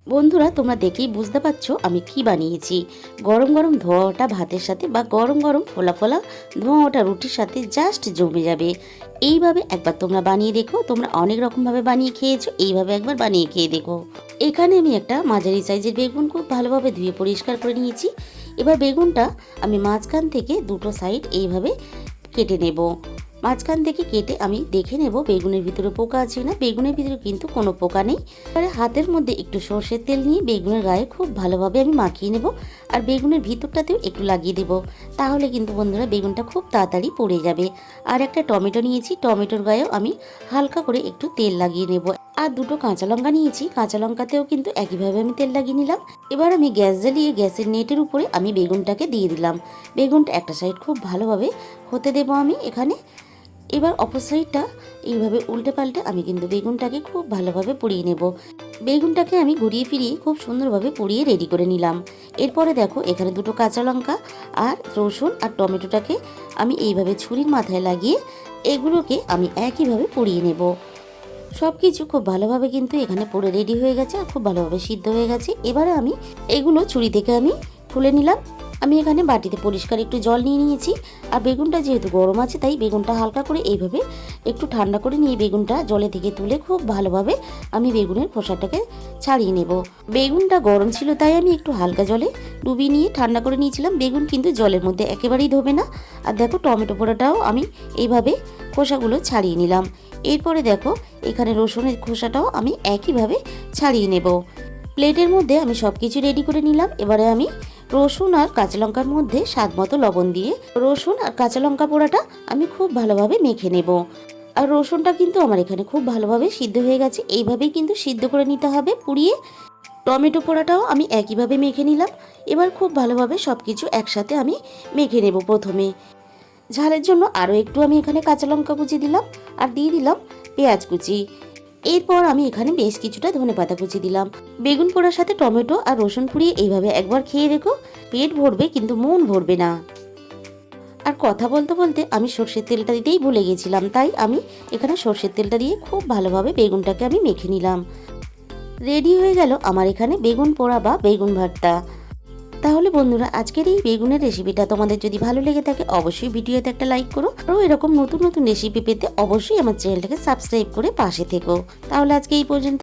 বন্ধুরা, তোমরা দেখেই বুঝতে পারছো আমি কি বানিয়েছি। গরম গরম ধোয়া ওঠা ভাতের সাথে বা গরম গরম ফোলা ফোলা ধোয়া ওঠা রুটির সাথে জাস্ট জমে যাবে। এইভাবে একবার তোমরা বানিয়ে দেখো। তোমরা অনেক রকমভাবে বানিয়ে খেয়েছো, এইভাবে একবার বানিয়ে খেয়ে দেখো। এখানে আমি একটা মাঝারি সাইজের বেগুন খুব ভালোভাবে ধুয়ে পরিষ্কার করে নিয়েছি। এবার বেগুনটা আমি মাঝখান থেকে দুটো সাইড এইভাবে কেটে নেব। মাঝখান থেকে কেটে আমি দেখে নেব বেগুনের ভিতরে পোকা আছে না। বেগুনের ভিতরে কিন্তু কোনো পোকা নেই। এবারে হাতের মধ্যে একটু সর্ষের তেল নিয়ে বেগুনের গায়ে খুব ভালোভাবে আমি মাখিয়ে নেব, আর বেগুনের ভিতরটাতেও একটু লাগিয়ে দেব। তাহলে কিন্তু বন্ধুরা বেগুনটা খুব তাড়াতাড়ি পড়ে যাবে। আর একটা টমেটো নিয়েছি, টমেটোর গায়েও আমি হালকা করে একটু তেল লাগিয়ে নেব। আর দুটো কাঁচা লঙ্কা নিয়েছি, কাঁচা লঙ্কাতেও কিন্তু একইভাবে আমি তেল লাগিয়ে নিলাম। এবার আমি গ্যাস জ্বালিয়ে গ্যাসের নেটের উপরে আমি বেগুনটাকে দিয়ে দিলাম। বেগুনটা একটা সাইড খুব ভালোভাবে হতে দেবো আমি এখানে। এবার অপর সাইডটা এইভাবে উল্টে পাল্টে আমি কিন্তু বেগুনটাকে খুব ভালোভাবে পুড়িয়ে নেব। বেগুনটাকে আমি ঘুরিয়ে ফিরিয়ে খুব সুন্দরভাবে পুড়িয়ে রেডি করে নিলাম। এরপরে দেখো এখানে দুটো কাঁচা লঙ্কা আর রসুন আর টমেটোটাকে আমি এইভাবে ছুরির মাথায় লাগিয়ে এগুলোকে আমি একইভাবে পুড়িয়ে নেব। সব কিছু খুব ভালোভাবে কিন্তু এখানে পুরো রেডি হয়ে গেছে আর খুব ভালোভাবে সিদ্ধ হয়ে গেছে। এবারে আমি এগুলো ছুরি থেকে আমি তুলে নিলাম। আমি এখানে বাটিতে পরিষ্কার একটু জল নিয়ে নিয়েছি। আর বেগুনটা যেহেতু গরম আছে তাই বেগুনটা হালকা করে এইভাবে একটু ঠান্ডা করে নিয়ে বেগুনটা জলে থেকে তুলে খুব ভালোভাবে আমি বেগুনের খোসাটাকে ছাড়িয়ে নেব। বেগুনটা গরম ছিল তাই আমি একটু হালকা জলে ডুবিয়ে নিয়ে ঠান্ডা করে নিয়েছিলাম। বেগুন কিন্তু জলের মধ্যে একেবারেই ধোবে না। আর দেখো টমেটো পোড়াটাও আমি এইভাবে খোসাগুলো ছাড়িয়ে নিলাম। এরপরে দেখো এখানে রসুনের খোসাটাও আমি একইভাবে ছাড়িয়ে নেব। প্লেটের মধ্যে আমি সব কিছু রেডি করে নিলাম। এবারে আমি রসুন আর কাঁচা লঙ্কার মধ্যে স্বাদ মতো লবণ দিয়ে রসুন আর কাঁচা লঙ্কা পোড়াটা আমি খুব ভালোভাবে মেখে নেব। আর রসুনটা কিন্তু আমার এখানে খুব ভালোভাবে সিদ্ধ হয়ে গেছে। এইভাবেই কিন্তু সিদ্ধ করে নিতে হবে পুড়িয়ে। টমেটো পোড়াটাও আমি একইভাবে মেখে নিলাম। এবার খুব ভালোভাবে সব কিছু একসাথে আমি মেখে নেব। প্রথমে ঝালের জন্য আরও একটু আমি এখানে কাঁচা লঙ্কা কুচি দিলাম আর দিয়ে দিলাম পেঁয়াজ কুচি। এরপর আমি এখানে বেশ কিছুটা ধনেপাতা কুচি দিলাম। বেগুন পোড়ার সাথে টমেটো আর রসুন পুড়িয়ে এইভাবে একবার খেয়ে দেখো, পেট ভরবে কিন্তু মন ভরবে না। আর কথা বলতে বলতে আমি সর্ষের তেলটা দিতেই ভুলে গেছিলাম, তাই আমি এখানে সর্ষের তেলটা দিয়ে খুব ভালোভাবে বেগুনটাকে আমি মেখে নিলাম। রেডি হয়ে গেল আমার এখানে বেগুন পোড়া বা বেগুন ভর্তা। তাহলে বন্ধুরা, আজকের এই বেগুনের রেসিপিটা তোমাদের যদি ভালো লেগে থাকে অবশ্যই ভিডিওতে একটা লাইক করো। আরও এরকম নতুন নতুন রেসিপি পেতে অবশ্যই আমার চ্যানেলটাকে সাবস্ক্রাইব করে পাশে থেকো। তাহলে আজকে এই পর্যন্ত।